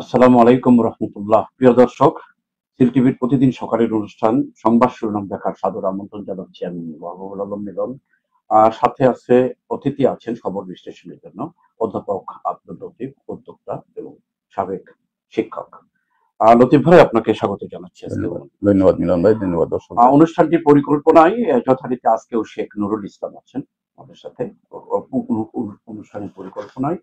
আসসালামু আলাইকুম রহমতুল্লাহ। প্রিয় দর্শক, সিল টিভির প্রতিদিন সকালের অনুষ্ঠান সংবাদ শিরোনাম দেখার সাদর আমন্ত্রণ জানাচ্ছি আমি মাহবুবুল আলম মিলন। সাথে আছে অতিথি আছেন খবর বিশ্লেষণের জন্য অধ্যাপক আব্দুল লতিফ, উদ্যোক্তা এবং সাবেক শিক্ষক। লতিফ ভাই, আপনাকে স্বাগত জানাচ্ছি। ধন্যবাদ মিলন ভাই, ধন্যবাদ দর্শক। অনুষ্ঠানটির পরিকল্পনায় যথারীতি আজকেও শেখ নুরুল ইসলাম আছেন আমাদের সাথে অনুষ্ঠানের পরিকল্পনায়।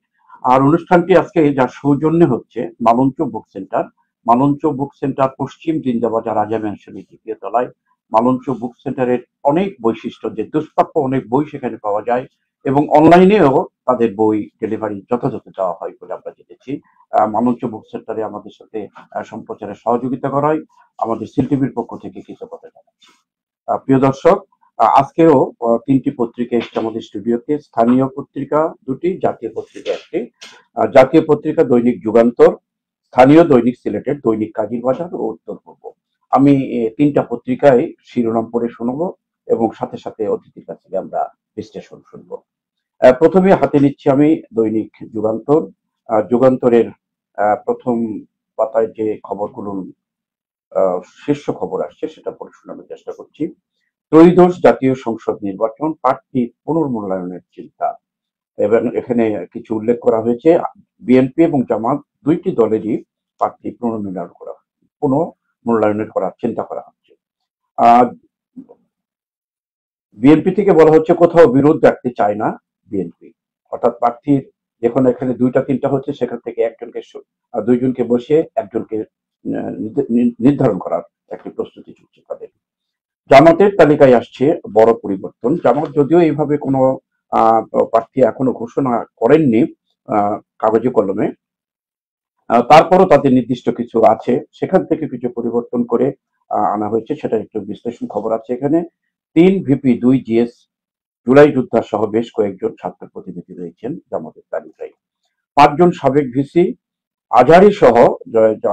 আর অনুষ্ঠানটি আজকে যার সৌজন্যে হচ্ছে মালঞ্চ বুক সেন্টার। মালঞ্চ বুক সেন্টার পশ্চিম জিন্দাবাজার রাজা ম্যানশনের দ্বিতীয় তলায়। মালঞ্চ বুক সেন্টারের অনেক বৈশিষ্ট্য, যে দুষ্প্রাপ্য অনেক বই সেখানে পাওয়া যায় এবং অনলাইনেও তাদের বই ডেলিভারি যথাযথ দেওয়া হয় বলে আমরা জেনেছি। মালঞ্চ বুক সেন্টারে আমাদের সাথে সম্প্রচারে সহযোগিতা করায় আমাদের সিল টিভির পক্ষ থেকে কৃতজ্ঞতা জানাচ্ছি। প্রিয় দর্শক, আজকেও তিনটি পত্রিকা এসছে আমাদের স্টুডিওতে। স্থানীয় পত্রিকা দুটি, জাতীয় পত্রিকা একটি। জাতীয় পত্রিকা দৈনিক যুগান্তর, স্থানীয় দৈনিক সিলেটের দৈনিক কাজীর বাজার ও উত্তর পূর্ব। আমি তিনটা পত্রিকায় শিরোনাম পড়ে শুনবো এবং সাথে সাথে অতিথির কাছ থেকে আমরা বিশ্লেষণ শুনবো। প্রথমে হাতে নিচ্ছি আমি দৈনিক যুগান্তর। যুগান্তরের প্রথম পাতায় যে খবরগুলো শীর্ষ খবর আসছে সেটা পড়ে শোনানোর চেষ্টা করছি। ত্রয়োদশ জাতীয় সংসদ নির্বাচন, প্রার্থী পুনর্মূল্যায়নের চিন্তা। এবং এখানে কিছু উল্লেখ করা হয়েছে, বিএনপি এবং জামাত দুইটি দলেরই প্রার্থী পুনর্মূল্যায়নের করার চিন্তা করা হচ্ছে। বিএনপি থেকে বলা হচ্ছে কোথাও বিরোধ রাখতে চায় না বিএনপি, অর্থাৎ প্রার্থীর যখন এখানে দুইটা তিনটা হচ্ছে সেখান থেকে দুইজনকে বসিয়ে একজনকে নির্ধারণ করার একটি প্রস্তুতি চলছে তাদের। জামাতের তালিকায় আসছে বড় পরিবর্তন। জামাত যদিও এইভাবে কোনো প্রার্থী এখনো ঘোষণা করেননি কাগজে কলমে, তারপরও তাদের নির্দিষ্ট কিছু আছে, সেখান থেকে কিছু পরিবর্তন করে আনা হয়েছে, সেটা একটু বিশ্লেষণ খবর আছে এখানে। 3 ভিপি 2 জিএস জুলাই যোদ্ধা সহ বেশ কয়েকজন ছাত্র প্রতিনিধি রয়েছেন জামাতের তালিকায়। 5 জন সাবেক ভিসি, আজহারি সহ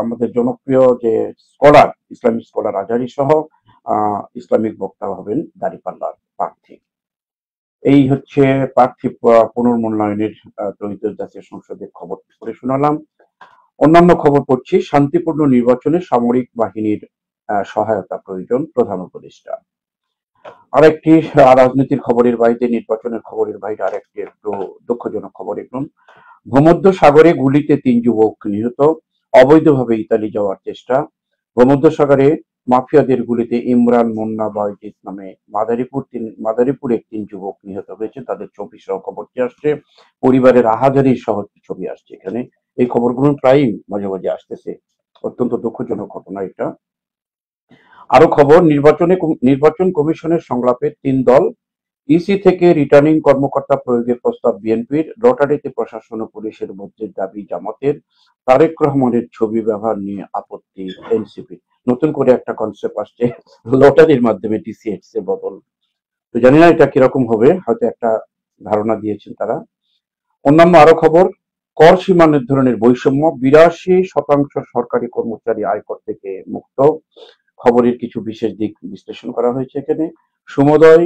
আমাদের জনপ্রিয় যে স্কলার, ইসলামিক স্কলার আজহারি সহ ইসলামিক বক্তা হবেন দাঁড়িপাল্লার প্রার্থী। এই হচ্ছে প্রার্থী পুনর্মূল্যায়নের ত্রয়োদশ জাতীয় সংসদের খবর করে শোনালাম। অন্যান্য খবর পড়ছি। শান্তিপূর্ণ নির্বাচনে সামরিক বাহিনীর সহায়তা প্রয়োজন, প্রধান উপদেষ্টা। আরেকটি রাজনীতির খবরের বাইরে, নির্বাচনের খবরের বাইরে আরেকটি একটু দুঃখজনক খবর। এখন ভূমধ্য সাগরে গুলিতে 3 যুবক নিহত, অবৈধভাবে ইতালি যাওয়ার চেষ্টা। ভূমধ্য সাগরে মাফিয়াদের গুলিতে ইমরান, মুন্না, বাইজিৎ নামে মাদারীপুরে 3 যুবক নিহত হয়েছে, তাদের ছবি সহ খবরটি আসছে। পরিবারের আহাজারি সহ ছবি আসছে এখানে। এই খবরগুলো প্রায়ই মাঝে মাঝে আসতেছে, অত্যন্ত দুঃখজনক ঘটনা এটা। আরো খবর, নির্বাচন কমিশনের সংলাপে 3 দল। ইসি থেকে রিটার্নিং কর্মকর্তা প্রয়োগের প্রস্তাব বিএনপির, লটারিতে প্রশাসন ও পুলিশের মধ্যে দাবি জামাতের। তারেক রহমানের ছবি ব্যবহার নিয়ে আপত্তি এনসিপি। নতুন করে একটা কনসেপ্ট আসছে, লটারির মাধ্যমে টিসিএস এর বদল। তো জানি না এটা কিরকম হবে, হয়তো একটা ধারণা দিয়েছেন তারা। অন্যান্য আরো খবর, কর সীমা নির্ধারণের বৈষম্য, 82% সরকারি কর্মচারী আয়কর থেকে মুক্ত। খবরের কিছু বিশেষ দিক বিশ্লেষণ করা হয়েছে এখানে। সমুদয়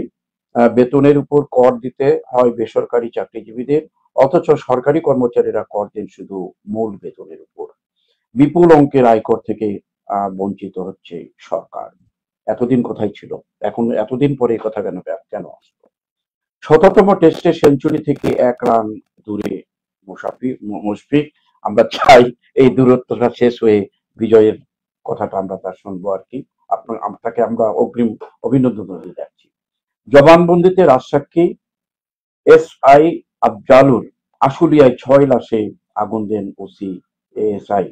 বেতনের উপর কর দিতে হয় বেসরকারি চাকরিজীবীদের, অথচ সরকারি কর্মচারীরা কর দেন শুধু মূল বেতনের উপর। বিপুল অঙ্কের আয়কর থেকে বঞ্চিত হচ্ছে সরকার। এতদিন কোথায় ছিল, এখন এতদিন পরে এই কথা কেন আসলো? ১৭তম টেস্টে সেঞ্চুরি থেকে 1 রান দূরে মুশফিক। আমরা চাই এই দূরত্বটা শেষ হয়ে বিজয়ের কথাটা আমরা তার শুনবো আর কি। আপনাকে আমরা অগ্রিম অভিনন্দন জানিয়ে যাচ্ছি। জবানবন্দিতে রাজসাক্ষী এসআই আফজালুর, আশুলিয়ায় 6 লাশে আগুন দেন ওসি এএসআই।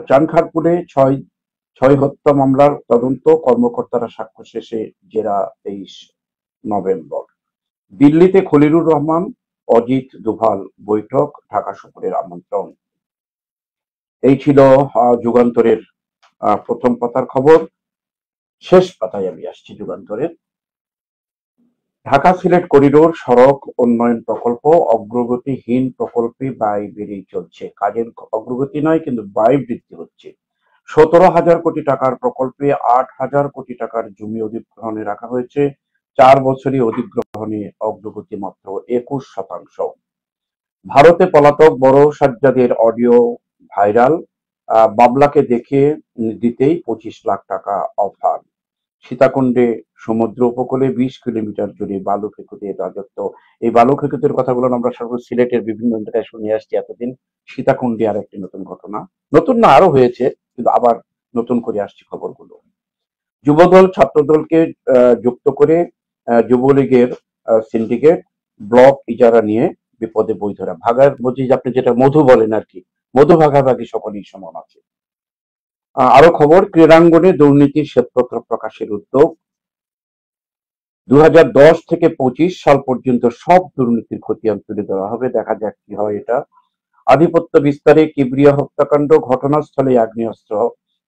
চানখারপুরে 6 হত্যা মামলার তদন্ত, কর্মকর্তারা সাক্ষ্য শেষে জেরা 23 নভেম্বর। দিল্লিতে খলিলুর রহমান, অজিত দোভাল বৈঠক, ঢাকা সফরের আমন্ত্রণ। এই ছিল যুগান্তরের প্রথম পাতার খবর। শেষ পাতায় আমি আসছি যুগান্তরের। ঢাকা সিলেট করিডোর সড়ক উন্নয়ন প্রকল্প অগ্রগতিহীন, প্রকল্পে ব্যয় বেড়েই চলছে। কাজের অগ্রগতি নয়, কিন্তু ব্যয় বৃদ্ধি হচ্ছে। 17,000 কোটি টাকার প্রকল্পে 8,000 কোটি টাকার জমি অধিগ্রহণে রাখা হয়েছে। 4 বছরই অধিগ্রহণে অগ্রগতি মাত্র 21%। ভারতে পলাতক বড় সাজ্জাদের অডিও ভাইরাল, বাবলাকে দেখে দিতেই 25 লাখ টাকা অফার। সীতাকুণ্ডে সমুদ্র উপকূলে 20 কিলোমিটার জুড়ে বালু খেকুদের রাজত্ব। এই বালু খেকুদের কথাগুলো আমরা সর্বোচ্চ সিলেটের বিভিন্ন জায়গায় শুনে আসছি এতদিন। সীতাকুণ্ডে আর একটি নতুন ঘটনা, নতুন না আরো হয়েছে, কিন্তু আবার নতুন করে আসছে খবরগুলো। যুবদল ছাত্রদলকে যুক্ত করে যুবলীগের সিন্ডিকেট ব্লক ইজারা নিয়ে বিপদে বৈধরা ভাগার বুঝি, আপনি যেটা মধু বলেন আর কি, মধু ভাগাভাগি সকলেই সমান আছে। আরো খবর, ক্রীড়াঙ্গনে দুর্নীতির শ্বেতপত্র প্রকাশের উদ্যোগ। 2010 থেকে 25 সাল পর্যন্ত সব দুর্নীতির খতিয়ান তুলে দেওয়া হবে, দেখা যাক কি হয় এটা। আধিপত্য বিস্তারে কিবরিয়া হত্যাকাণ্ড, ঘটনাস্থলে আগ্নেয়াস্ত্র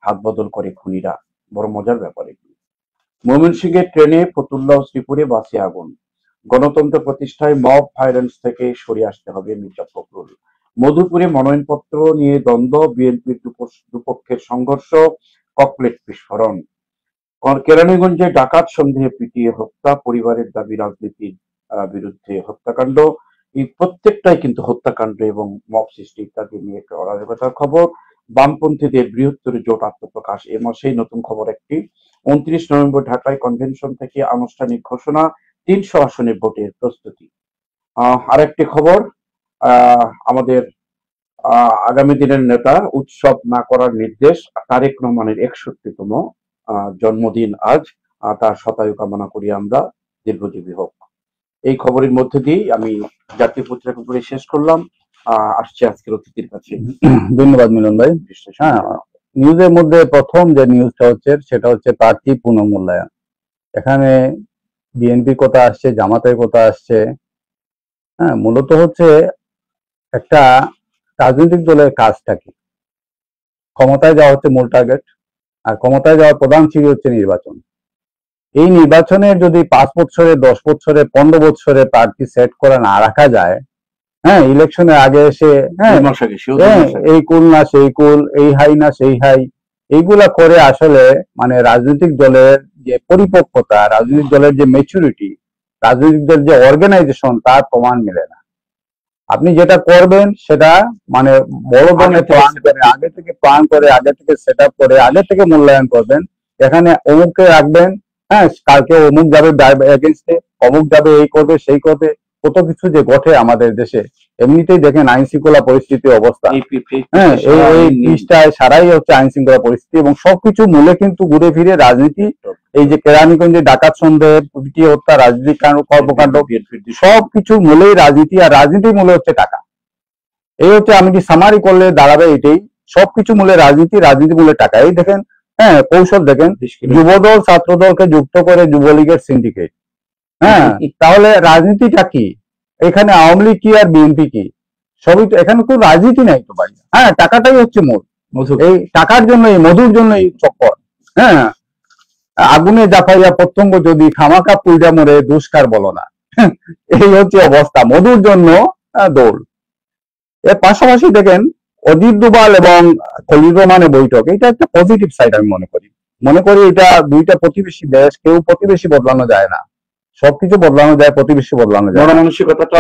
হাত বদল করে খুনিরা, বড় মজার ব্যাপার এটি। ময়মনসিংহের ট্রেনে ফতুল্লা ও শ্রীপুরে বাসে আগুন। গণতন্ত্র প্রতিষ্ঠায় মব ভায়োলেন্স থেকে সরে আসতে হবে, মির্জা ফখরুল। মধুপুরে মনোনয়নপত্র নিয়ে দ্বন্দ্ব, বিএনপির দুপক্ষের সংঘর্ষ, ককলেট বিস্ফোরণ। কেরানীগঞ্জে ডাকাত সন্দেহে পিটিয়ে হত্যা, পরিবারের দাবি রাজনীতির বিরুদ্ধে হত্যাকাণ্ড। এই প্রত্যেকটাই কিন্তু হত্যাকাণ্ড এবং মব সৃষ্টি ইত্যাদি নিয়ে একটা অরাজকতার খবর। বামপন্থীদের বৃহত্তর জোট আত্মপ্রকাশ, এ মাসেই নতুন খবর একটি। 29 নভেম্বর ঢাকায় কনভেনশন থেকে আনুষ্ঠানিক ঘোষণা, 300 আসনে ভোটের প্রস্তুতি। আরেকটি খবর, আমাদের আগামী দিনের নেতা উৎসব না করার নির্দেশ, তারেক রহমানের 61তম জন্মদিন আজ, তার শতায়ু কামনা করি আমরা, দীর্ঘজীবী হোক। এই খবরের মধ্যে দিয়েই আমি জাতীয় পত্রিকা পড়ে শেষ করলাম। আসছে আজকের অতিথির কাছে। ধন্যবাদ মিলন ভাই। হ্যাঁ, নিউজের মধ্যে প্রথম যে নিউজটা হচ্ছে সেটা হচ্ছে প্রার্থী পুনর্মূল্যায়ন। এখানে বিএনপির কথা আসছে, জামাতের কথা আসছে। হ্যাঁ, মূলত হচ্ছে একটা রাজনৈতিক দলের কাজটা কি, ক্ষমতায় যাওয়া হচ্ছে মূল টার্গেট, আর ক্ষমতায় যাওয়ার প্রধান সিঁড়ি হচ্ছে নির্বাচন। এই নির্বাচনের যদি 5 বছরে, 10 বছরে, 15 বছরে প্রার্থী সেট করে না রাখা যায়, হ্যাঁ, ইলেকশনের আগে এসে এই কুল না সেই কুল, এই হাই না সেই হাই, এইগুলা করে আসলে মানে রাজনৈতিক দলের যে পরিপক্কতা, রাজনৈতিক দলের যে ম্যাচুরিটি, রাজনৈতিক দলের যে অর্গানাইজেশন, তার প্রমাণ মেলে না। আপনি যেটা করবেন সেটা মানে বড় ধরনের প্ল্যান করে, আগে থেকে প্ল্যান করে, আগে থেকে সেট আপ করে, আগে থেকে মূল্যায়ন করবেন। এখানে অমুককে রাখবেন, হ্যাঁ, কালকে অমুক যাবে এগেনস্টে, অমুক যাবে, এই করবে সেই করবে, কত কিছু যে ঘটে আমাদের দেশে। এমনিতেই দেখেন আইন শৃঙ্খলা পরিস্থিতির অবস্থা, হ্যাঁ, এই পৃষ্ঠায় সারাই হচ্ছে আইন শৃঙ্খলা পরিস্থিতি, এবং সবকিছু মূলে কিন্তু ঘুরে ফিরে রাজনীতি। এই যে কেরানীগঞ্জে ডাকাত সন্দেহ, পিটিয়ে হত্যা, রাজনৈতিক কর্মকাণ্ড, সবকিছু মূলেই রাজনীতি, আর রাজনীতির মূলে হচ্ছে টাকা। এই হচ্ছে, আমি কি সামারি করলে দাঁড়াবে এটাই, সবকিছু মূলে রাজনীতি, রাজনীতি মূলে টাকা। এই দেখেন, হ্যাঁ, কৌশল দেখেন, যুবদল ছাত্রদলকে যুক্ত করে যুবলীগের সিন্ডিকেট। হ্যাঁ, তাহলে রাজনীতিটা কি এখানে? আওয়ামী লীগ কি আর বিএনপি কি? সবই তো, এখানে তো রাজনীতি নাই তো ভাই। হ্যাঁ, টাকাটাই হচ্ছে মূল। এই টাকার জন্য, এই মধুর জন্য এই চক্কর। হ্যাঁ, আগুনে জাফাইয়া পতঙ্গ যদি খামাকা পুইডা মরে দুষ্কার বলো না, এই হচ্ছে অবস্থা। মধুর জন্য দৌড়। এর পাশাপাশি দেখেন অজিত ডোভাল এবং খলিল রহমানের বৈঠক, এটা একটা পজিটিভ সাইড আমি মনে করি। এটা দুইটা প্রতিবেশী দেশ, কেউ প্রতিবেশী বদলানো যায় না, সবকিছু বদলানো যায়, প্রতিবেশী বদলানো যায়।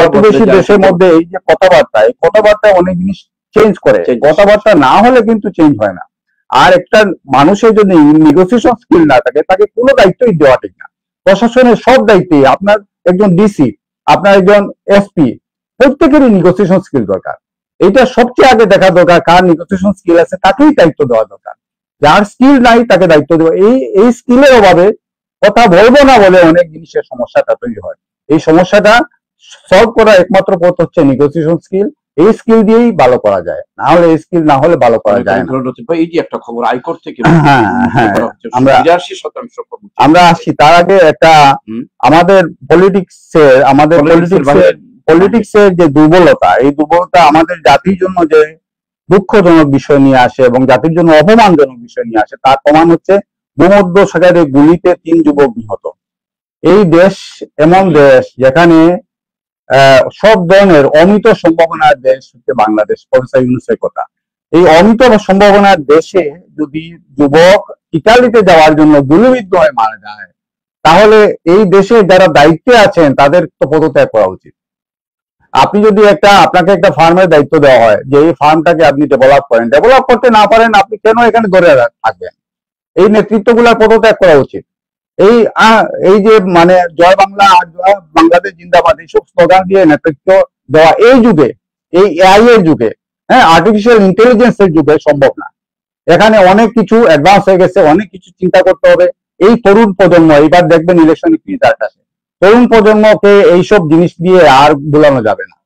প্রতিবেশী দেশের মধ্যে এই যে কথাবার্তা, এই কথাবার্তা অনেক জিনিস চেঞ্জ করে, কথাবার্তা না হলে কিন্তু চেঞ্জ হয় না। আর একটা মানুষের যদি নেগোসিয়েশন স্কিল না থাকে, তাকে কোনো দায়িত্বই দেওয়া ঠিক না। প্রশাসনের সব দায়িত্বে আপনার একজন ডিসি, আপনার একজন এসপি, প্রত্যেকেরই নেগোসিয়েশন স্কিল দরকার। এটা সবচেয়ে আগে দেখা দরকার, কার নেগোসিয়েশন স্কিল আছে তাকেই দায়িত্ব দেওয়া দরকার। যার স্কিল নাই তাকে দায়িত্ব দেওয়া, এই স্কিলের অভাবে কথা বলবো না বলে অনেক জিনিসের সমস্যাটা তৈরি হয়। এই সমস্যাটা সলভ করার একমাত্র পথ হচ্ছে নেগোসিয়েশন স্কিল। এই স্কিল দিয়েই ভালো করা যায়, না হলে এই স্কিল না হলে ভালো করা যায় না। এই যে একটা খবর আয়কর থেকে, আমরা আসছি তার আগে একটা আমাদের পলিটিক্সের যে দুর্বলতা, এই দুর্বলতা আমাদের জাতির জন্য যে দুঃখজনক বিষয় নিয়ে আসে এবং জাতির জন্য অপমানজনক বিষয় নিয়ে আসে, তার প্রমাণ হচ্ছে ভূমধ্য সাগরের গুলিতে 3 যুবক নিহত। এই দেশ এমন দেশ যেখানে সব ধরনের অমিত সম্ভাবনার দেশ হচ্ছে বাংলাদেশ, প্রফেসর ইউনূসের কথা। এই অমিত সম্ভাবনার দেশে যদি যুবক ইতালিতে যাওয়ার জন্য গুলিবিদ্ধ হয়ে মারা যায়, তাহলে এই দেশে যারা দায়িত্বে আছেন তাদের তো পদত্যাগ করা উচিত। আপনি যদি আপনাকে একটা ফার্মের দায়িত্ব দেওয়া হয় যে এই ফার্মটাকে আপনি ডেভেলপ করেন, ডেভেলপ করতে না পারেন আপনি কেন এখানে ধরে থাকবেন? এই নেতৃত্বগুলার পদত্যাগ করা উচিত। এই এই যে মানে জয় বাংলা আর জয় বাংলাদেশ জিন্দাবাদ এইসব স্লোগান দিয়ে নেতৃত্ব দেওয়া এই যুগে, এই এআই এর যুগে, হ্যাঁ, আর্টিফিশিয়াল ইন্টেলিজেন্স এর যুগে সম্ভব না। এখানে অনেক কিছু অ্যাডভান্স হয়ে গেছে, অনেক কিছু চিন্তা করতে হবে। এই তরুণ প্রজন্ম, এবার দেখবেন ইলেকশনে কি রেজাল্ট আসে, তরুণ প্রজন্মকে এইসব জিনিস দিয়ে আর ভুলানো যাবে না।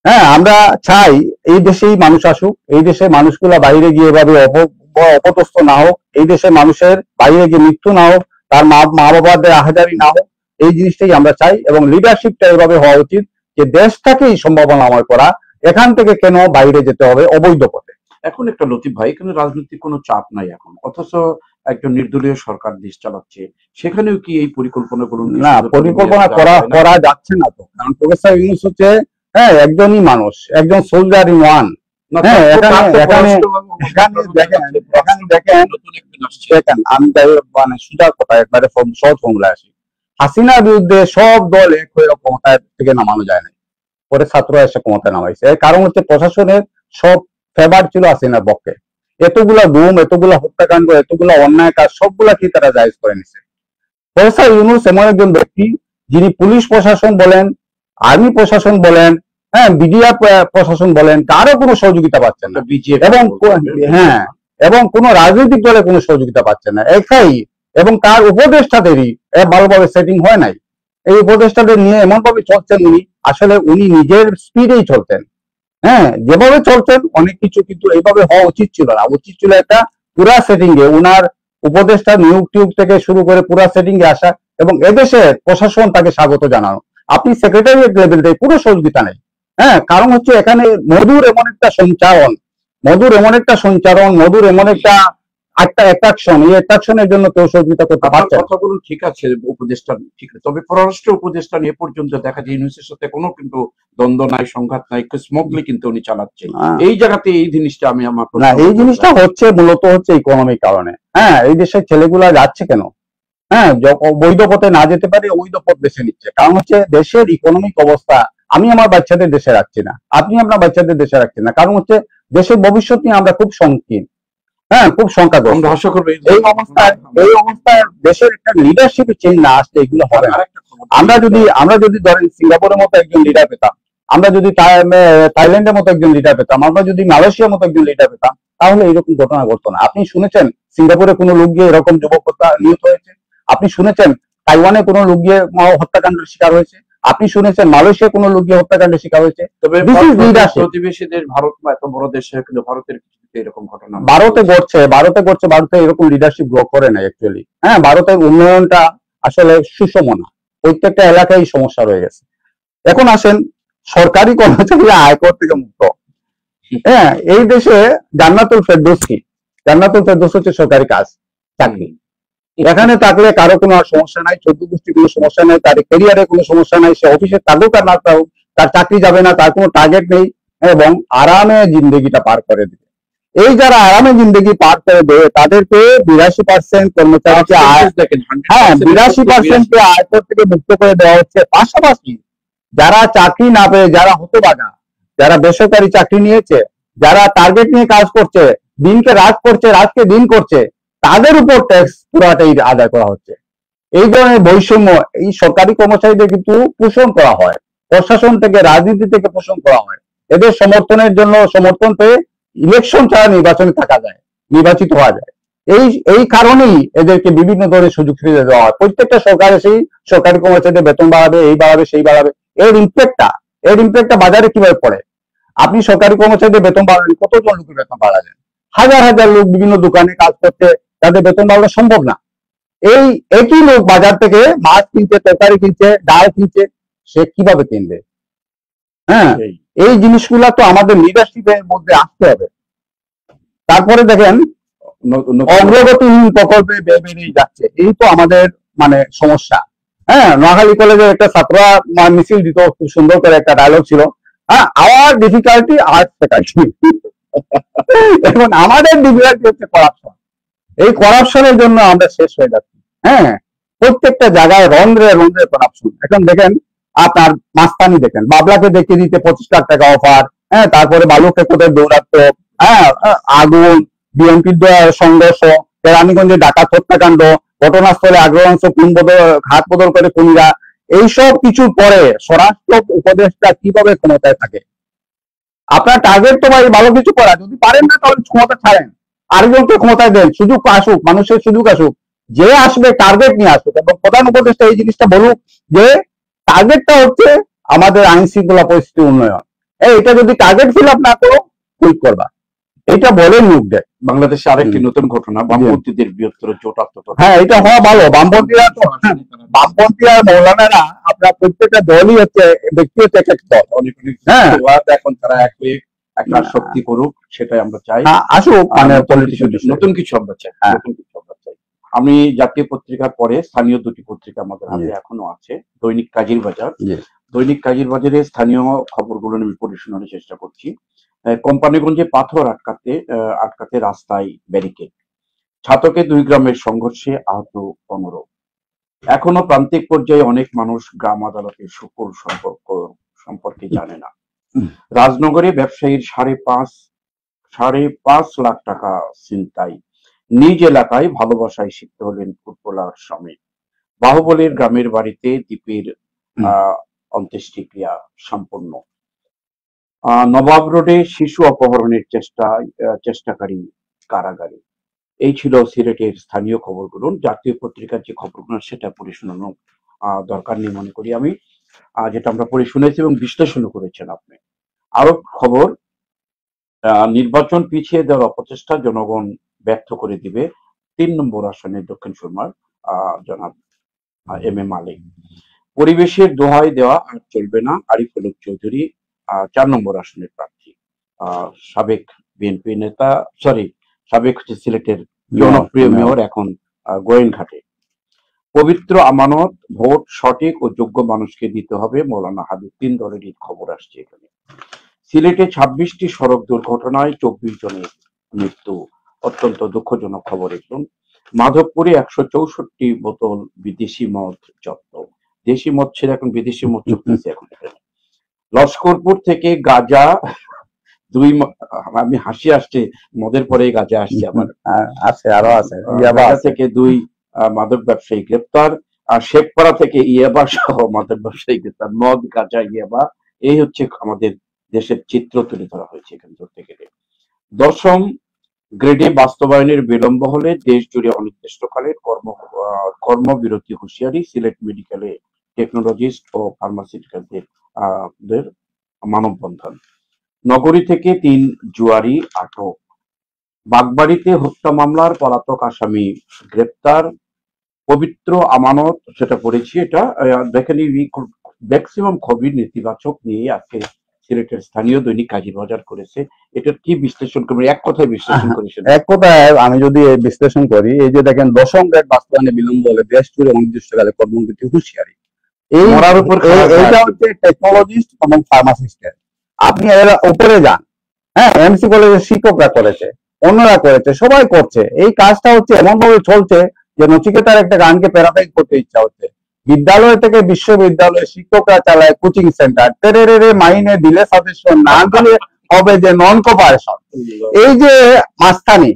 হ্যাঁ, আমরা চাই এই দেশেই মানুষ আসুক, এই দেশে মানুষগুলা বাইরে গিয়ে এভাবে অপদস্থ না হোক, এই দেশে মানুষের বাইরে গিয়ে মৃত্যু না হোক, তার মা বাবাদের আহাজারি না হোক, এই জিনিসটাই আমরা চাই। এবং লিডারশিপটা এভাবে হওয়া উচিত যে দেশটাকেই সম্ভাবনাময় করা, এখান থেকে কেন বাইরে যেতে হবে অবৈধ পথে। এখন একটা লতিফ ভাই, এখানে রাজনৈতিক কোনো চাপ নাই এখন, অথচ একজন নির্দলীয় সরকার দেশ চালাচ্ছে, সেখানেও কি এই পরিকল্পনাগুলো না, পরিকল্পনা করা যাচ্ছে না তো, কারণ প্রফেসর ইউনূস হচ্ছে হ্যাঁ একজনই মানুষ, একজন সোলজার ইন ওয়ান। হ্যাঁ, এখানে দেখেন আমি মানে সোজা কথা একবারে সহজ ফর্মুলা আসি, হাসিনার বিরুদ্ধে সব দল এক হয়ে ক্ষমতায় থেকে নামানো যায় না, পরে ছাত্ররা এসে ক্ষমতায় নামাইছে। এর কারণ হচ্ছে প্রশাসনের সব ফেভার ছিল হাসিনার পক্ষে। এতগুলা গুম, এতগুলা হত্যাকাণ্ড, এতগুলা অন্যায় কাজ সবগুলা কি তারা জায়েজ করে নিছে। প্রফেসর ইউনূস এমন একজন ব্যক্তি যিনি পুলিশ প্রশাসন বলেন, আর্মি প্রশাসন বলেন, হ্যাঁ বিডিআর প্রশাসন বলেন, কারো কোনো সহযোগিতা পাচ্ছেন না, এবং হ্যাঁ এবং কোনো রাজনৈতিক দলে কোনো সহযোগিতা পাচ্ছেন না, একাই। এবং তার উপদেষ্টাদেরই ভালোভাবে সেটিং হয় নাই। এই উপদেষ্টাদের নিয়ে এমন ভাবে চলছেন উনি, আসলে উনি নিজের স্পিডেই চলতেন। হ্যাঁ, যেভাবে চলছেন অনেক কিছু কিন্তু এইভাবে হওয়া উচিত ছিল না। উচিত ছিল একটা পুরা সেটিং এ উনার উপদেষ্টা নিয়োগ টিউব থেকে শুরু করে পুরা সেটিং এ আসা, এবং এদেশের প্রশাসন তাকে স্বাগত জানানো। আপনি সেক্রেটারিয়েট লেভেলটাই পুরো সহযোগিতা নেই। হ্যাঁ, কারণ হচ্ছে এখানে মধুর এমন একটা সঞ্চারণ, মধুর এমন একটা অ্যাট্রাকশন, এই অ্যাট্রাকশনের জন্য কেউ সহযোগিতা করতে পারছে না। কথাগুলো ঠিক আছে, উপদেষ্টা ঠিক আছে, তবে পররাষ্ট্র উপদেষ্টা নিয়ে পর্যন্ত দেখা যায় ইউনূসের সাথে কোনো কিন্তু দ্বন্দ্ব নাই, সংঘাত নাই, স্মুথলি কিন্তু উনি চালাচ্ছেন। এই জায়গাতে এই জিনিসটা আমি আমার না, এই জিনিসটা হচ্ছে মূলত হচ্ছে ইকোনমিক কারণে। হ্যাঁ, এই দেশের ছেলেগুলা যাচ্ছে কেন? হ্যাঁ, বৈধ পথে না যেতে পারে অবৈধ পথ বেছে নিচ্ছে, কারণ হচ্ছে দেশের ইকোনমিক অবস্থা। আমি আমার বাচ্চাদের দেশে রাখছি না, আপনি আপনার বাচ্চাদের দেশে রাখছেন না, কারণ হচ্ছে দেশের ভবিষ্যৎ নিয়ে আমরা খুব সংকীর্ণ, হ্যাঁ খুব শঙ্কাগ্রস্ত। এই অবস্থায় দেশের একটা লিডারশিপ চেঞ্জ না আসলে এগুলো হবে না। আমরা যদি ধরেন সিঙ্গাপুরের মতো একজন লিডার পেতাম, আমরা যদি থাইল্যান্ডের মতো একজন লিডার পেতাম, আমরা যদি মালয়েশিয়ার মতো একজন লিডার পেতাম, তাহলে এরকম ঘটনা ঘটতো না। আপনি শুনেছেন সিঙ্গাপুরে কোনো লোক গিয়ে এরকম যুবক হত্যা নিহত হয়েছে? আপনি শুনেছেন তাইওয়ানে কোনো লোক গিয়ে হত্যাকাণ্ডের শিকার হয়েছে? আপনি শুনেছেন মালয়েশিয়া কোনো লোক গিয়ে হত্যাকাণ্ডের শিকার হয়েছে? তবে প্রতিবেশী দেশ ভারত এত বড় দেশ, কিন্তু ভারতের এরকম ঘটনা ভারতে ঘটছে, ভারতে এরকম লিডারশিপ গ্রো করে না অ্যাকচুয়ালি। হ্যাঁ, ভারতের উন্নয়নটা আসলে সুষম না, প্রত্যেকটা এলাকায় সমস্যা রয়ে গেছে। এখন আসেন সরকারি কর্মচারীরা আয়কর থেকে মুক্ত। হ্যাঁ, এই দেশে জান্নাতুল ফেরদৌস কি? জান্নাতুল ফেরদৌস হচ্ছে সরকারি কাজ, চাকরি। এখানে থাকলে কারো কোনো সমস্যা নাই, চোদ্দ গোষ্ঠী কোনো সমস্যা নাই, তার ক্যারিয়ারে কোনো সমস্যা নাই, সে অফিসে থাকুক আর না থাকুক, তার চাকরি যাবে না, তার কোনো টার্গেট নেই, এবং আরামে জিন্দগিটা পার করে দিবে। এই যারা আরামে জিন্দগি পার করে দেয় তাদেরকে 82% কর্মচারীকে 82% আয়কর থেকে মুক্ত করে দেওয়া হচ্ছে। পাশাপাশি যারা চাকরি না পেয়ে, যারা হতভাগা, যারা বেসরকারি চাকরি নিয়েছে, যারা টার্গেট নিয়ে কাজ করছে, দিনকে রাত করছে, রাতকে দিন করছে, তাদের উপর ট্যাক্স পুরাটাই আদায় করা হচ্ছে। এই ধরনের বৈষম্য এই সরকারি কর্মচারীদের কিন্তু পোষণ করা হয়, প্রশাসন থেকে, রাজনীতি থেকে পোষণ করা হয়। এদের সমর্থনের জন্য সমর্থন পেয়ে ইলেকশন ছাড়া নির্বাচনে থাকা যায়, নির্বাচিত হওয়া যায়। এই কারণেই এদেরকে বিভিন্ন ধরনের সুযোগ সুবিধা দেওয়া হয়। প্রত্যেকটা সরকার এসেই সরকারি কর্মচারীদের বেতন বাড়াবে, এই বাড়াবে, সেই বাড়াবে। এর ইম্প্যাক্টটা বাজারে কিভাবে পড়ে? আপনি সরকারি কর্মচারীদের বেতন বাড়ালেন, কতজন লোকের বেতন বাড়ালেন? হাজার হাজার লোক বিভিন্ন দোকানে কাজ করতে, তাদের বেতন বাড়ানো সম্ভব না। এই একই লোক বাজার থেকে মাছ কিনছে, তরকারি কিনছে, ডাল কিনছে, সে কিভাবে কিনবে? হ্যাঁ, এই জিনিসগুলা তো আমাদের লিডারশিপের মধ্যে আসতে হবে। তারপরে দেখেন অগ্রগতিহীন প্রকল্পে বেরিয়ে যাচ্ছে, এই তো আমাদের মানে সমস্যা। হ্যাঁ, নোয়াখালী কলেজের একটা ছাত্ররা মিছিল দিত, খুব সুন্দর করে একটা ডায়লগ ছিল, হ্যাঁ, আওয়ার ডিফিকাল্টি আর্ট ফ্যাকাল্টি। এখন আমাদের ডিফিকাল্টি হচ্ছে করাপশন। এই করাপশনের জন্য আমরা শেষ হয়ে যাচ্ছি। হ্যাঁ, প্রত্যেকটা জায়গায় রন্ধ্রে রন্ধ্রে করাপশন। এখন দেখেন আপনার মাস্তানি দেখেন, বাবলাকে দেখিয়ে দিতে 25 লাখ টাকা অফার, হ্যাঁ, তারপরে বালুকে কোথায় দৌড়াতো, হ্যাঁ, আগুন, বিএনপির সংঘর্ষ, কেরানীগঞ্জে ডাকাত হত্যাকাণ্ড, ঘটনাস্থলে আগ্রহাংশ ঘাট বদল করে খুনিরা, এইসব কিছুর পরে স্বরাষ্ট্র উপদেষ্টা কিভাবে ক্ষমতায় থাকে? আপনার টার্গেট তো ভাই ভালো কিছু করা, যদি পারেন না তাহলে ক্ষমতা ছাড়েন, আরেকজনকে ক্ষমতায় দেন, সুযোগ আসুক, মানুষের সুযোগ আসুক, যে আসবে টার্গেট নিয়ে আসুক, এবং প্রধান উপদেষ্টা এই জিনিসটা বলুক যে টার্গেটটা হচ্ছে আমাদের আইন শৃঙ্খলা পরিস্থিতি উন্নয়ন। এটা যদি টার্গেট ফিল আপ না করো কুইট করবা, এটা বলে মুখ দেয়। বাংলাদেশে আরেকটি নতুন ঘটনা, বামপন্থীদের বৃহত্তর জোট আত্মপ্রকাশ। হ্যাঁ, এটা হওয়া ভালো। বামপন্থীরা তো, বামপন্থী আর মৌলানারা আপনার প্রত্যেকটা দলই হচ্ছে ব্যক্তি হচ্ছে এক এক দল। হ্যাঁ, এখন তারা একটা শক্তি করুক, সেটাই আমরা চাই। আসুক, মানে পলিটিশিয়ান নতুন কিছু আমরা চাই, নতুন কিছু আমরা চাই। আমি জাতীয় পত্রিকার পরে স্থানীয় দুটি পত্রিকা আমাদের হাতে এখনো আছে, দৈনিক কাজীর বাজার। দৈনিক কাজীর বাজারে স্থানীয় খবরগুলো আমি পরিশোধনের চেষ্টা করছি। কোম্পানিগঞ্জে পাথর আটকাতে রাস্তায় ব্যারিকেড, ছাতকে 2 গ্রামের সংঘর্ষে আহত 15। এখনো প্রান্তিক পর্যায়ে অনেক মানুষ গ্রাম আদালতের সুফল সম্পর্কে জানে না। রাজনগরে ব্যবসায়ীর 5.5 লাখ টাকা ছিনতাই, নিজ এলাকায় ভালোবাসায় শিখতে হলেন ফুটবলার স্বামী। বাহুবলীর গ্রামের বাড়িতে দ্বীপের অন্ত্যেষ্টিক্রিয়া সম্পন্ন। নবাব রোডে শিশু অপহরণের চেষ্টাকারী কারাগারে। এই ছিল সিলেটের স্থানীয় খবরগুলো। জাতীয় পত্রিকার যে খবরগুলো সেটা পড়ে শোনানো দরকার নেই মনে করি আমি, যেটা আমরা পড়ে শুনেছি এবং বিশ্লেষণ করেছেন আপনি। আরো খবর, নির্বাচন পিছিয়ে দেওয়ার অপচেষ্টা জনগণ ব্যর্থ করে দিবে 3 নম্বর আসনে দক্ষিণ সুরমার জনাব এম এ মালিক। পরিবেশের দোহাই দেওয়া আর চলবে না, আরিফুল চৌধুরী 4 নম্বর আসনের প্রার্থী। সাবেক বিএনপি নেতা, সাবেক সিলেটের জনপ্রিয় মেয়র, এখন গোয়েনঘাটে। পবিত্র আমানত, ভোট সঠিক ও যোগ্য মানুষকে দিতে হবে, মৌলানা হাবিব। 3 দলেরই খবর আসছে এখানে। সিলেটে 26টি সড়ক দুর্ঘটনায় 24 জনের মৃত্যু, অত্যন্ত দুঃখজনক খবর এগুলো। মাধবপুরে 164 বোতল বিদেশি মদ জব্দ, দেশি মদ ছেড়ে এখন বিদেশি মদ চলতেছে এখন এখানে। লস্করপুর থেকে গাঁজা আমি হাসি আসছে, মদের পরে গাঁজা আসছে আমার, আছে আরো আছে, থেকে 2 মাদক ব্যবসায়ী গ্রেপ্তার, আর শেখপাড়া থেকে ইয়াবা সহ মাদক ব্যবসায়ী গ্রেপ্তার। মদ, গাঁজা, ইয়াবা, এই হচ্ছে আমাদের দেশের চিত্র তুলে ধরা হয়েছে এখানে ধরতে গেলে। 10ম গ্রেডে বাস্তবায়নের বিলম্ব হলে দেশ জুড়ে অনির্দিষ্টকালের কর্মবিরতি হুঁশিয়ারি, সিলেট মেডিকেলে টেকনোলজিস্ট ও ফার্মাসিউটিক্যালদের মানববন্ধন। নগরী থেকে 3 জুয়ারি আটক, বাগবাড়িতে হত্যা মামলার পলাতক আসামি গ্রেপ্তার। পবিত্র আমানত, সেটা পড়েছি, এটা দেখেন ম্যাক্সিমাম খবর নেতিবাচক নিয়ে আজকে সিলেটের স্থানীয় দৈনিক কাজীর বাজার করেছে। এটার কি বিশ্লেষণ করবেন? এক কথায় বিশ্লেষণ করেছেন। এক কথায় আমি যদি বিশ্লেষণ করি, এই যে দেখেন 10ম গ্রেড বাস্তবায়নে বিলম্ব হলে দেশ জুড়ে অনির্দিষ্টকালে কর্মবিরতি হুঁশিয়ারি। এইটা হচ্ছে টেকনোলজিস্ট এবং ফার্মাসিস্টের। আপনি এর উপরে যান, হ্যাঁ, এমসি কলেজের শিক্ষকরা করেছে, অন্যরা করেছে, সবাই করছে। এই কাজটা হচ্ছে এমন ভাবে চলছে যে নচিকেতার একটা গানকে প্যারাফ্রাইজ করতে ইচ্ছা হচ্ছে। বিদ্যালয় থেকে বিশ্ববিদ্যালয়ে শিক্ষকরা চালায় কোচিং সেন্টার, তেরে মাইনে দিলে সাজেশন, না দিলে হবে যে নন কোপারেশন। এই যে মাস্তানি,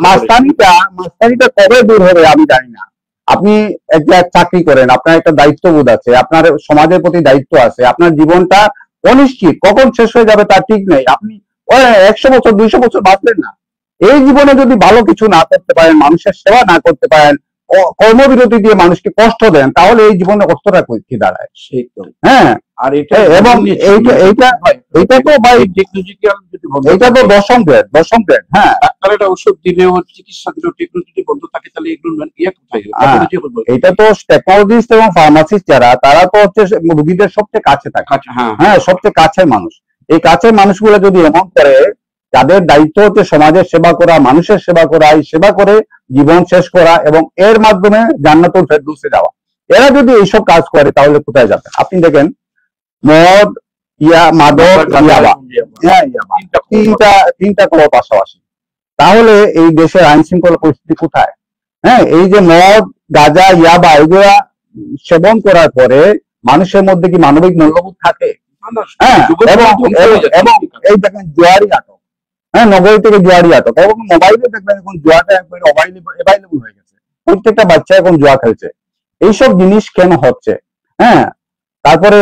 মাস্তানিটা কবে দূর হবে আমি জানি না। আপনি একটা চাকরি করেন, আপনার একটা দায়িত্ববোধ আছে, আপনার সমাজের প্রতি দায়িত্ব আছে, আপনার জীবনটা অনিশ্চিত, কখন শেষ হয়ে যাবে তার ঠিক নেই। আপনি 100 বছর 200 বছর বাঁচবেন না। এই জীবনে যদি ভালো কিছু না করতে পারেন, মানুষের সেবা না করতে পারেন, কর্মবিরতি দিয়ে মানুষকে কষ্ট দেন, তাহলে এই জীবনে কষ্টটা কি দাঁড়ায়? হ্যাঁ, আর এটা এবং এইটা তো ভাই টেকনোলজিক্যাল, এটা তো 10ম গ্রেড। হ্যাঁ, ডাক্তারেরা ওষুধ দিলেও চিকিৎসা দিলেও টেকনোলজি বন্ধ থাকে, তাহলে এগুলো কোথায়? এটা তো টেকনোলজিস্ট এবং ফার্মাসিস্ট যারা, তারা তো হচ্ছে রোগীদের সবচেয়ে কাছে থাকে। হ্যাঁ, সবচেয়ে কাছের মানুষ। এই কাছের মানুষগুলো যদি এমন করে, যাদের দায়িত্ব হচ্ছে সমাজের সেবা করা, মানুষের সেবা করা, এই সেবা করে জীবন শেষ করা এবং এর মাধ্যমে জান্নাতুল ফেরদৌসে যাওয়া, এরা যদি এইসব কাজ করে তাহলে কোথায় যাবে? আপনি দেখেন, মদ, মাদক, তিনটা পাশাপাশি, তাহলে এই দেশের আইন শৃঙ্খলা পরিস্থিতি কোথায়? হ্যাঁ, এই যে মদ, গাঁজা ইয়াবা এগুলা সেবন করার পরে মানুষের মধ্যে কি মানবিক মূল্যবোধ থাকে? হ্যাঁ, এবং এবং এই দেখেন জুয়ারি আটক, হ্যাঁ, নগরী থেকে জুয়ারি আটক, এবং মোবাইলে দেখবেন এখন জুয়াটা একবারে অ্যাভাইলেবল হয়ে গেছে, প্রত্যেকটা বাচ্চা এখন জুয়া খেলছে। এইসব জিনিস কেন হচ্ছে? হ্যাঁ, তারপরে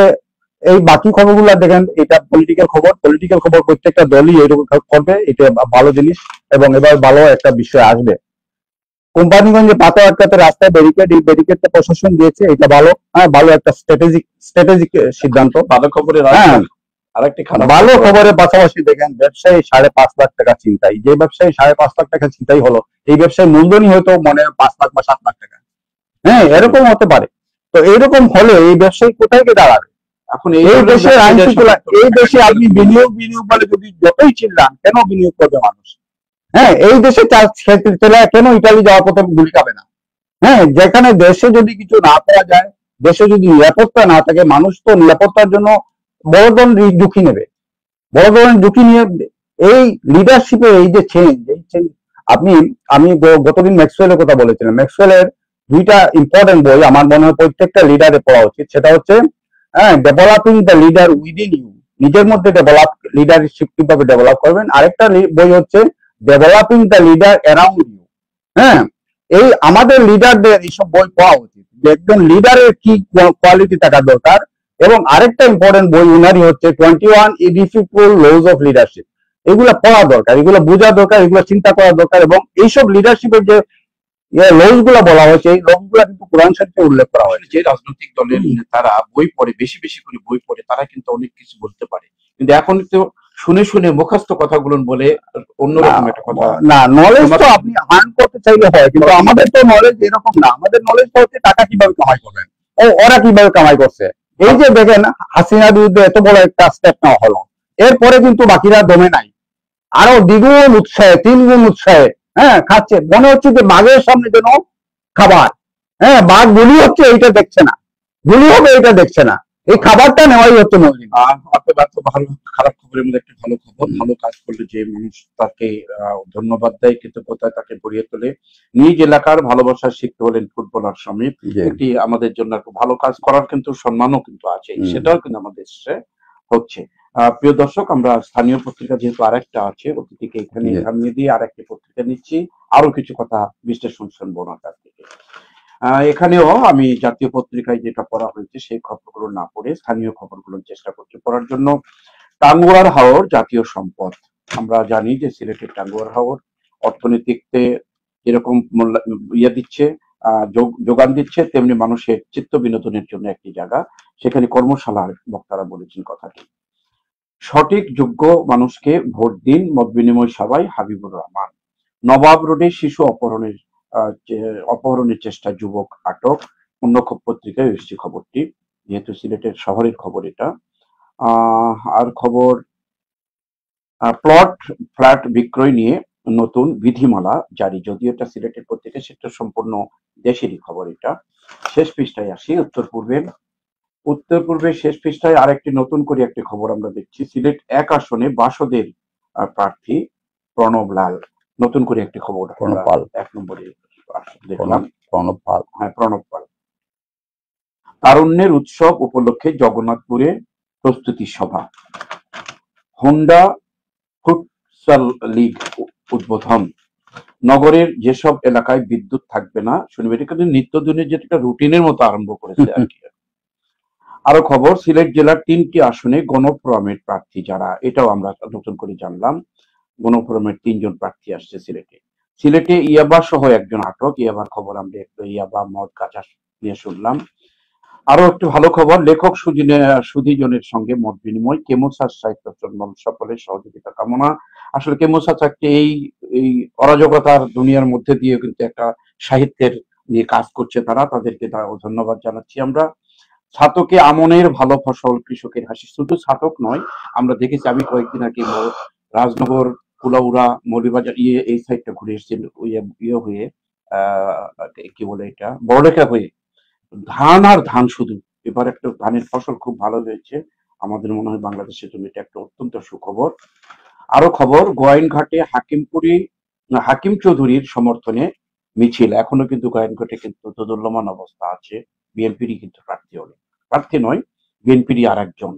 এই বাকি খবরগুলো দেখেন, এটা পলিটিক্যাল খবর প্রত্যেকটা দলই এরকম করবে, এটা ভালো জিনিস এবং এবার ভালো একটা বিষয় আসবে। কোম্পানিগঞ্জে পাতা আটকাতে রাস্তায় ব্যারিকেড, এই ব্যারিকেডটা প্রশাসন দিয়েছে, এটা ভালো, হ্যাঁ, ভালো একটা স্ট্র্যাটেজিক সিদ্ধান্ত। ভালো খবরের হ্যাঁ, আরেকটি খারাপ ভালো খবরের পাশাপাশি দেখেন ব্যবসায়ী 5.5 লাখ টাকা ছিনতাই, যে ব্যবসায়ী 5.5 লাখ টাকা ছিনতাই হলো, এই ব্যবসায়ী মূলধনই হয়তো মনে হয় 5 লাখ বা 7 লাখ টাকা। হ্যাঁ, এরকম হতে পারে। তো এরকম হলে এই ব্যবসায়ী কোথায় গিয়ে দাঁড়াবে? এখন এই দেশের আইন শৃঙ্খলা, এই দেশে আপনি বিনিয়োগ বলে যদি যতই চিল্লান, কেন বিনিয়োগ করবে মানুষ? হ্যাঁ, এই দেশে ছেলেরা কেন ইটালি যাওয়ার পথে গুলি খাবে না? হ্যাঁ, যেখানে দেশে যদি কিছু না পাওয়া যায়, দেশে যদি নিরাপত্তা না থাকে, মানুষ তো নিরাপত্তার জন্য বড় ধরনের ঝুঁকি নেবে, বড় ধরনের ঝুঁকি নিয়ে। এই লিডারশিপে এই যে চেঞ্জ, আমি গতদিন ম্যাক্সওয়েলের কথা বলেছিলাম। ম্যাক্সওয়েলের 2টা ইম্পর্টেন্ট বই আমার মনে হয় প্রত্যেকটা লিডারে পড়া উচিত। সেটা হচ্ছে developing the leader within you, নিজের মধ্যে লিডারশিপ কিভাবে ডেভেলপ করবেন। আরেকটা বই হচ্ছে developing the leader around you. হ্যাঁ, এই আমাদের লিডারদের এইসব বই পড়া উচিত, যে একজন লিডারের কি কোয়ালিটি থাকা দরকার। এবং আরেকটা ইম্পর্টেন্ট বই উনারই হচ্ছে 21 ইডিফিকুল লজ অফ লিডারশিপ। এগুলা পড়া দরকার, এগুলো বোঝা দরকার, এগুলো চিন্তা করা দরকার। এবং এইসব লিডারশিপের যে লজ গুলা বলা হয়েছে, এই লজ গুলা কিন্তু কোরআন শরীফে উল্লেখ করা হয়েছে। যে রাজনৈতিক দলের নেতারা বই পড়ে, বেশি বেশি করে বই পড়ে, তারা কিন্তু অনেক কিছু বলতে পারে, কিন্তু এখন তো শুনে শুনে মুখস্থ কথাগুলো বলে অন্যরকম একটা কথা। না, নলেজ তো আপনি আর্ন করতে চাইলে হয়, কিন্তু আমাদের তো নলেজ এরকম না। আমাদের নলেজ তো হচ্ছে টাকা কিভাবে কামাই করবেন, ওরা কিভাবে কামাই করছে। এই যে দেখেন, হাসিনার বিরুদ্ধে এত বড় একটা স্টেপ নেওয়া হলো, এরপরে কিন্তু বাকিরা দমে নাই, আরো দ্বিগুণ উৎসাহে, 3 গুণ উৎসাহে, হ্যাঁ, খাচ্ছে। মনে হচ্ছে যে বাঘের সামনে যেন খাবার, হ্যাঁ, বাঘ গুলি হচ্ছে এইটা দেখছে না, গুলি হবে এইটা দেখছে না, এই খাবারটা নেওয়াই হচ্ছে নদী। আপনার তো ভালো, খারাপ খবরের মধ্যে একটা ভালো খবর। ভালো কাজ করলে যে মানুষ তাকে ধন্যবাদ দেয়, কৃতজ্ঞতায় তাকে ভরিয়ে তোলে। নিজ এলাকার ভালোবাসা শিখতে হলেন ফুটবলার সমীপ, একটি আমাদের জন্য একটা ভালো কাজ করার কিন্তু সম্মানও কিন্তু আছে, সেটাও কিন্তু আমাদের দেশে হচ্ছে। প্রিয় দর্শক, আমরা স্থানীয় পত্রিকা যেহেতু আরেকটা আছে, অতিথিকে এখানে থামিয়ে দিয়ে আরেকটি পত্রিকা নিচ্ছি, আরো কিছু কথা বিশ্লেষণ শুনবো না তার থেকে। এখানেও আমি জাতীয় পত্রিকায় যেটা পড়া হয়েছে সেই খবরগুলো না পড়ে স্থানীয় খবরগুলো চেষ্টা করছি পড়ার জন্য। টাঙ্গুয়ার হাওর জাতীয় সম্পদ। আমরা জানি যে সিলেটের টাঙ্গুয়ার হাওর অর্থনীতিতে যেরকম দিচ্ছে, যোগান দিচ্ছে, তেমনি মানুষের চিত্ত বিনোদনের জন্য একটি জায়গা। সেখানে কর্মশালার বক্তারা বলেছেন কথাটি। সঠিক যোগ্য মানুষকে ভোট দিন, মত বিনিময় সভায় হাবিবুর রহমান। নবাব রোডে শিশু অপহরণের চেষ্টা, যুবক আটক। অন্য পত্রিকায় এসেছে খবরটি, যেহেতু সিলেটের শহরের খবর এটা। আর খবর, ফ্ল্যাট বিক্রয় নিয়ে নতুন বিধিমালা জারি, যদিও এটা সিলেটের পত্রিকা, সেটা সম্পূর্ণ দেশেরই খবর এটা। শেষ পৃষ্ঠায় আসি, উত্তর পূর্বে শেষ পৃষ্ঠায় আরেকটি নতুন করে একটি খবর আমরা দেখছি। সিলেট 1 আসনে বাসদের প্রার্থী প্রণব লাল, নতুন করে একটি খবর 1 নম্বরে দেখলাম। প্রণব পাল। তারুণ্যের উৎসব উপলক্ষে জগন্নাথপুরে প্রস্তুতি সভা। হোন্ডা ফুটসাল লিগ উদ্বোধন। নগরের যেসব এলাকায় বিদ্যুৎ থাকবে না, শুনবে, এটা কিন্তু নিত্যদিনের যেটা রুটিনের মতো আরম্ভ করেছে আর কি। আরো খবর, সিলেট জেলার 3টি আসনে গণফোরামের প্রার্থী যারা, এটাও আমরা নতুন করে জানলাম। গণফোরামের 3 জন প্রার্থী আসছে সিলেটে ইয়াবা সহ একজন আটক। ইয়াবার খবর আমরা একটু ইয়াবা মদ কাঁচা নিয়ে শুনলাম। আরো একটু ভালো খবর, লেখক সুধীজনের সঙ্গে মত বিনিময়। কেমোসার সাহিত্য সকলের সহযোগিতা কামনা। আসলে কেমোসার একটি এই অরাজকতার দুনিয়ার মধ্যে দিয়ে কিন্তু একটা সাহিত্যের নিয়ে কাজ করছে তারা, তাদেরকে ধন্যবাদ জানাচ্ছি আমরা। ছাতকে আমনের ভালো ফসল, কৃষকের হাসি। শুধু ছাতক নয়, আমরা দেখেছি, আমি কয়েকদিন আগে রাজনগর, কুলাউড়া, মৌলিবাজার এই সাইডটা ঘুরে এসেছি হয়ে, কি বলে এটা, বড়লেখা হয়ে, ধান আর ধান শুধু। এবার একটা ধানের ফসল খুব ভালো হয়েছে, আমাদের মনে হয় বাংলাদেশের জন্য এটা একটা অত্যন্ত সুখবর। আরো খবর, গোয়াইনঘাটে হাকিম চৌধুরীর সমর্থনে মিছিল এখনো কিন্তু গোয়েনঘাটে কিন্তু দোদুল্যমান অবস্থা আছে। বিএনপিরই কিন্তু প্রার্থী নয়, বিএনপিরই আর একজন।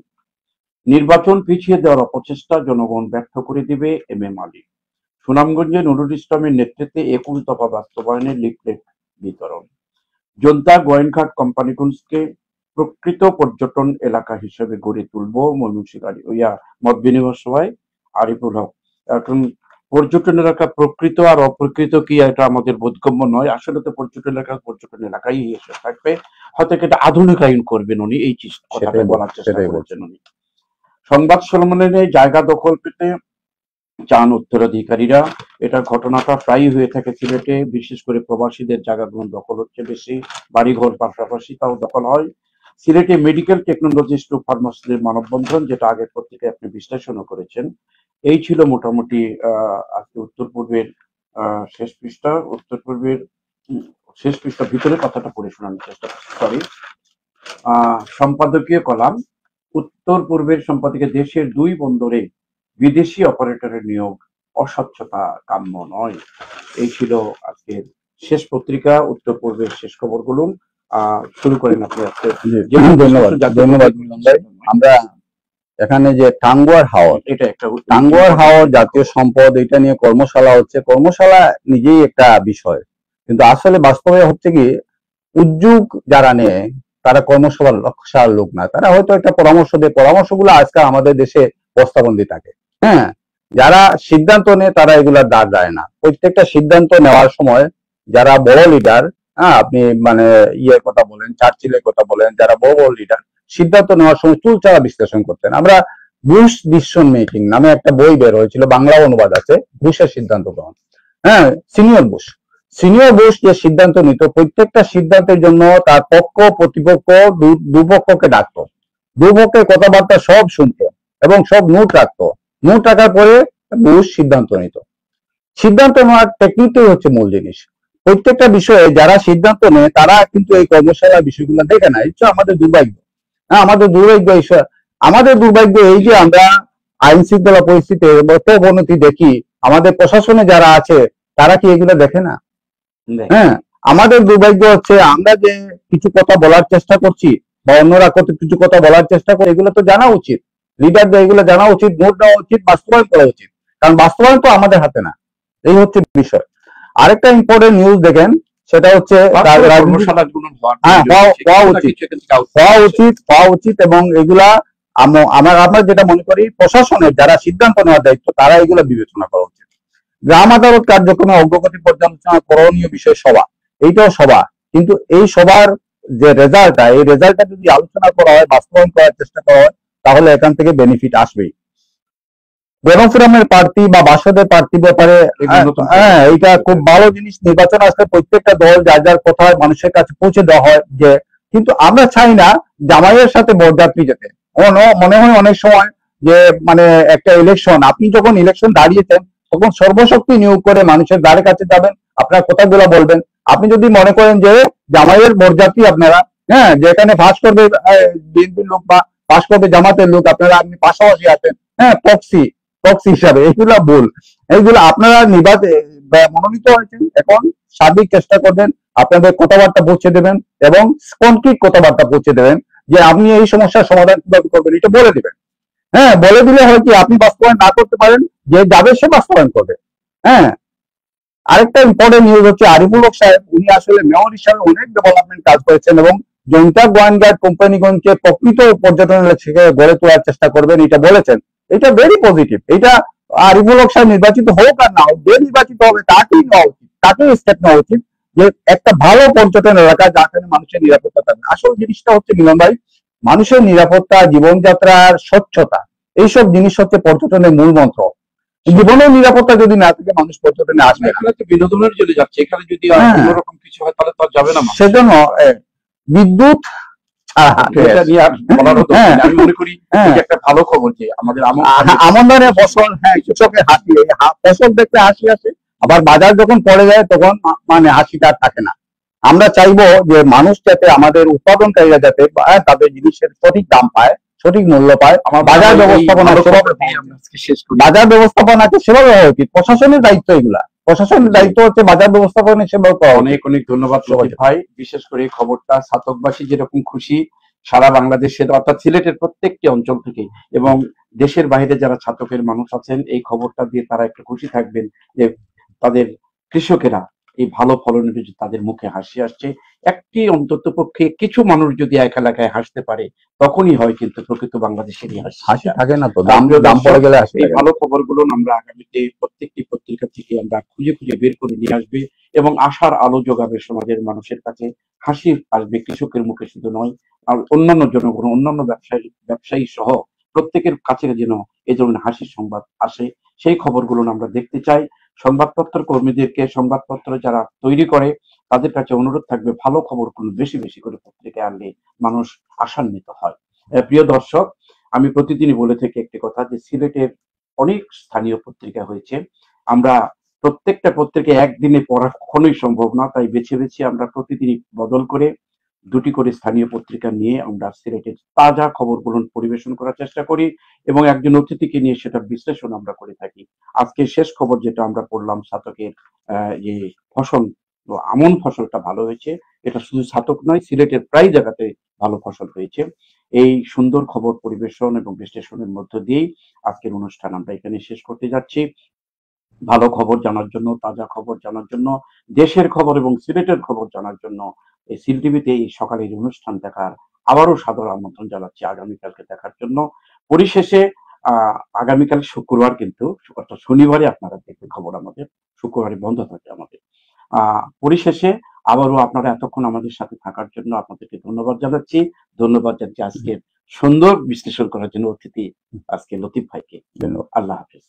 নির্বাচন পিছিয়ে দেওয়ার অপচেষ্টা জনগণ ব্যর্থ করে দিবে, এম এ মালিক। সুনামগঞ্জে নুরুল ইসলামের নেতৃত্বে 21 দফা বাস্তবায়নের লিফলেট বিতরণ। জনতা গোয়েনঘাট কোম্পানিগঞ্জকে প্রকৃত পর্যটন এলাকা হিসেবে গড়ে তুলব, ময়মনসিংহ মত বিনিময় সভায় আরিফুল হক। এখন পর্যটন এলাকা প্রকৃত আর অপ্রকৃত কি এটা আমাদের বোধগম্য নয়। আসলে তো পর্যটন এলাকাই এসে থাকবে, হয়তো এটা আধুনিকায়ন করবেন উনি, এই কথাটা বলার চেষ্টা করছেন উনি। সংবাদ সম্মেলনে জায়গা দখল পেতে চান উত্তরাধিকারীরা। এটা ঘটনাটা প্রায়ই হয়ে থাকে সিলেটে, বিশেষ করে প্রবাসীদের জায়গাগুলো দখল হচ্ছে বেশি, বাড়িঘর পাশাপাশি তাও দখল হয়। সিলেটে মেডিকেল টেকনোলজিস্ট ও ফার্মাসিস্টদের মানববন্ধন, যেটা আগের পত্রিকায় আপনি বিশ্লেষণও করেছেন। এই ছিল মোটামুটি আজকে উত্তর পূর্বের শেষ পৃষ্ঠা ভিতরে কথাটা পড়ে শোনানোর চেষ্টা করছি, সরি। সম্পাদকীয় কলাম, উত্তর পূর্বের সম্পাদকে দেশের 2 বন্দরে বিদেশি অপারেটরের নিয়োগ অস্বচ্ছতা কাম্য নয়। এই ছিল আজকের শেষ পত্রিকা, উত্তর পূর্বের শেষ খবরগুলো। শুরু করেন আপনি আজকে। ধন্যবাদ। আমরা এখানে যে টাঙ্গুয়ার হাওর, এটা একটা টাঙ্গুয়ার হাওর জাতীয় সম্পদ, এটা নিয়ে কর্মশালা হচ্ছে। কর্মশালা নিজেই একটা বিষয়, কিন্তু আসলে বাস্তবে হচ্ছে কি, উদ্যোগ যারা নেয় তারা কর্মশালার লোক না, তারা হয়তো একটা পরামর্শ দেয়। পরামর্শগুলো আজকাল আমাদের দেশে বস্তাবন্দি থাকে। হ্যাঁ, যারা সিদ্ধান্ত নেয় তারা এগুলার দাঁড় দেয় না। প্রত্যেকটা সিদ্ধান্ত নেওয়ার সময় যারা বড় লিডার, হ্যাঁ, আপনি মানে ইয়ের কথা বলেন, চার্চিলের কথা বলেন, যারা বড় বড় লিডার সিদ্ধান্ত নেওয়ার সময় চুলচারা বিশ্লেষণ করতেন। আমরা বুশ ডিসিশন মেকিং নামে একটা বই বের হয়েছিল, বাংলা অনুবাদ আছে, বুশের সিদ্ধান্ত গ্রহণ। হ্যাঁ, সিনিয়র বুশ যে সিদ্ধান্ত নিত, প্রত্যেকটা সিদ্ধান্তের জন্য তার পক্ষ প্রতিপক্ষ দুপক্ষকে ডাকতো, দুপক্ষের কথাবার্তা সব শুনতো এবং সব নোট রাখতো। নোট রাখার পরে বুশ সিদ্ধান্ত নিত। সিদ্ধান্ত নেওয়ার টেকনিকটাই হচ্ছে মূল জিনিস। প্রত্যেকটা বিষয়ে যারা সিদ্ধান্ত নেয় তারা কিন্তু এই কর্মশালার বিষয়গুলো দেখে না। এটা আমাদের দুর্ভাগ্য। হ্যাঁ, আমাদের দুর্ভাগ্য এই যে আমরা আইন শৃঙ্খলা পরিস্থিতির অবনতি দেখি, আমাদের প্রশাসনে যারা আছে তারা কি এগুলো দেখে না? হ্যাঁ, আমাদের দুর্ভাগ্য হচ্ছে আমরা যে কিছু কথা বলার চেষ্টা করছি বা অন্যরা কত কিছু কথা বলার চেষ্টা করে, এগুলো তো জানা উচিত, লিডারদের এগুলো জানা উচিত, নোট নেওয়া উচিত, বাস্তবায়ন করা উচিত, কারণ বাস্তবায়ন তো আমাদের হাতে না। এই হচ্ছে বিষয়। আরেকটা ইম্পর্টেন্ট নিউজ দেখেন, সেটা হচ্ছে হওয়া উচিত এবং এগুলা আমরা যেটা মনে করি প্রশাসনের যারা সিদ্ধান্ত নেওয়ার দায়িত্ব তারা এগুলো বিবেচনা করা উচিত। গ্রাম আদালত কার্যক্রমে অগ্রগতি পর্যালোচনা করণীয় বিষয় সভা, এইটাও সভা, কিন্তু এই সভার যে রেজাল্টটা, এই রেজাল্টটা যদি আলোচনা করা হয়, বাস্তবায়ন করার চেষ্টা করা হয়, তাহলে এখান থেকে বেনিফিট আসবেই। গণফোরামের প্রার্থী বা বাসদের প্রার্থী ব্যাপারে হ্যাঁ, এটা খুব ভালো জিনিস। নির্বাচন আসলে প্রত্যেকটা দল যার যার কথা মানুষের কাছে পৌঁছে দেওয়া হয় যে, কিন্তু আমরা চাই না জামাইয়ের সাথে বরযাত্রী যেতে। মনে হয় অনেক সময় যে মানে একটা ইলেকশন, আপনি যখন ইলেকশন দাঁড়িয়েছেন তখন সর্বশক্তি নিয়োগ করে মানুষের দ্বারে কাছে যাবেন, আপনার কথাগুলো বলবেন। আপনি যদি মনে করেন যে জামাইয়ের বরযাত্রী আপনারা, হ্যাঁ, যেখানে পাস করবে বিএনপির লোক বা পাস করবে জামাতের লোক, আপনারা আপনি পাশাপাশি আছেন, হ্যাঁ, প্রক্সি হিসাবে, এগুলা ভুল। এইগুলো আপনারা মনোনীত হয়েছেন, এখন সার্বিক চেষ্টা করবেন, আপনাদের কথাবার্তা পৌঁছে দেবেন এবং কনক্রিট কথাবার্তা পৌঁছে দেবেন যে আপনি এই সমস্যার সমাধান কিভাবে করবেন, এটা বলে দিবেন। হ্যাঁ, বলে দিলে হয় কি, আপনি বাস্তবায়ন না করতে পারেন, যে যাবে সে বাস্তবায়ন করবে। হ্যাঁ, আরেকটা ইম্পর্টেন্ট নিউজ হচ্ছে আরিফুল হক সাহেব, উনি আসলে মেয়র হিসাবে অনেক ডেভেলপমেন্ট কাজ করেছেন এবং জনতা গোয়েনঘাট কোম্পানিগঞ্জকে প্রকৃত পর্যটন গড়ে তোলার চেষ্টা করবেন, এটা বলেছেন। এটা ভেরি পজিটিভ। এটা আরিফুল হক সাহেব নির্বাচিত হোক আর না হোক, যে নির্বাচিত হবে তাকেই নেওয়া উচিত, তাকেই স্টেপ নেওয়া উচিত যে একটা ভালো পর্যটন এলাকা যেখানে মানুষের নিরাপত্তা থাকবে। আসল জিনিসটা হচ্ছে মিলন ভাই, মানুষের নিরাপত্তা, জীবনযাত্রার স্বচ্ছতা, এইসব জিনিস হচ্ছে পর্যটনের মূল মন্ত্র। জীবনের নিরাপত্তা যদি না থাকে মানুষ পর্যটনে আসবে না। বিনোদনের জন্য যাচ্ছে, এখানে যদি অন্যরকম কিছু হয় তাহলে তো যাবে না। সেজন্য বিদ্যুৎ আমি মনে করি একটা ভালো খবর যে আমাদের আমদানি ফসল, হ্যাঁ, কৃষকের হাসি, ফসল দেখতে হাসি আসে, আবার বাজার যখন পড়ে যায় তখন মানে হাসিটা থাকে না। আমরা চাইবো যে মানুষ যাতে, আমাদের উৎপাদনকারীরা যাতে তাদের জিনিসের সঠিক দাম পায়, সঠিক মূল্য পায়। আমার বাজার ব্যবস্থাপনা আছে সেভাবে হওয়া উচিত, প্রশাসনের দায়িত্ব এগুলা। প্রশাসনের দায়িত্ব হচ্ছে বাজার ব্যবস্থাপনা সেবা করা। অনেক অনেক ধন্যবাদ লতিফ ভাই। বিশেষ করে এই খবরটা ছাতকবাসী যেরকম খুশি, সারা বাংলাদেশের অর্থাৎ সিলেটের প্রত্যেকটি অঞ্চল থেকে এবং দেশের বাইরে যারা ছাতকের মানুষ আছেন, এই খবরটা দিয়ে তারা একটু খুশি থাকবেন যে তাদের কৃষকেরা এই ভালো ফলনের যে তাদের মুখে হাসি আসছে। একটি অন্তত পক্ষে কিছু মানুষ যদি এক এলাকায় হাসতে পারে, তখনই হয় কিন্তু প্রকৃত বাংলাদেশেরই হাসি থাকে না তো, দাম দাম পড়ে গেলে হাসি এই থাকে না। ভালো খবরগুলো আমরা আগামীতে প্রত্যেকটি পত্রিকা থেকে আমরা খুঁজে খুঁজে বের করে নিয়ে আসবে এবং আশার আলো যোগাবে সমাজের মানুষের কাছে। হাসি আসবে কৃষকের মুখে শুধু নয়, আর অন্যান্য জনগণ, অন্যান্য ব্যবসায়ী সহ প্রত্যেকের কাছে যেন এই ধরনের হাসির সংবাদ আসে, সেই খবরগুলো আমরা দেখতে চাই। সংবাদপত্র কর্মীদেরকে, সংবাদপত্র যারা তৈরি করে তাদের কাছে অনুরোধ থাকবে ভালো খবরগুলো বেশি বেশি করে পত্রিকায় আনলে মানুষ আশান্বিত হয়। প্রিয় দর্শক, আমি প্রতিদিনই বলে থাকি একটি কথা যে সিলেটের অনেক স্থানীয় পত্রিকা হয়েছে। আমরা প্রত্যেকটা পত্রিকা একদিনে পড়া কখনোই সম্ভব না, তাই বেছে বেছে আমরা প্রতিদিনই বদল করে দুটি করে স্থানীয় পত্রিকা নিয়ে আমরা সিলেটের তাজা খবরগুলো পরিবেশন করার চেষ্টা করি এবং একজন অতিথিকে নিয়ে সেটা বিশ্লেষণ আমরা করে থাকি। আজকে শেষ খবর যেটা আমরা পড়লাম, ছাতকের যে ফসল, আমন ফসলটা ভালো হয়েছে, এটা শুধু ছাতক নয়, সিলেটের প্রায় জায়গাতে ভালো ফসল হয়েছে। এই সুন্দর খবর পরিবেশন এবং বিশ্লেষণের মধ্য দিয়েই আজকের অনুষ্ঠান আমরা এখানে শেষ করতে যাচ্ছি। ভালো খবর জানার জন্য, তাজা খবর জানার জন্য, দেশের খবর এবং সিলেটের খবর জানার জন্য এই সিল টিভিতে এই সকালের অনুষ্ঠান দেখার আবারও সাদর আমন্ত্রণ জানাচ্ছি আগামীকালকে দেখার জন্য। পরিশেষে আগামীকাল শুক্রবার, কিন্তু অর্থাৎ শনিবারে আপনারা দেখবেন খবর, আমাদের শুক্রবারে বন্ধ থাকে আমাদের। পরিশেষে আবারও আপনারা এতক্ষণ আমাদের সাথে থাকার জন্য আপনাদেরকে ধন্যবাদ জানাচ্ছি। ধন্যবাদ জানাচ্ছি আজকের সুন্দর বিশ্লেষণ করার জন্য অতিথি আজকে লতিফ ভাইকে। ধন্যবাদ। আল্লাহ হাফেজ।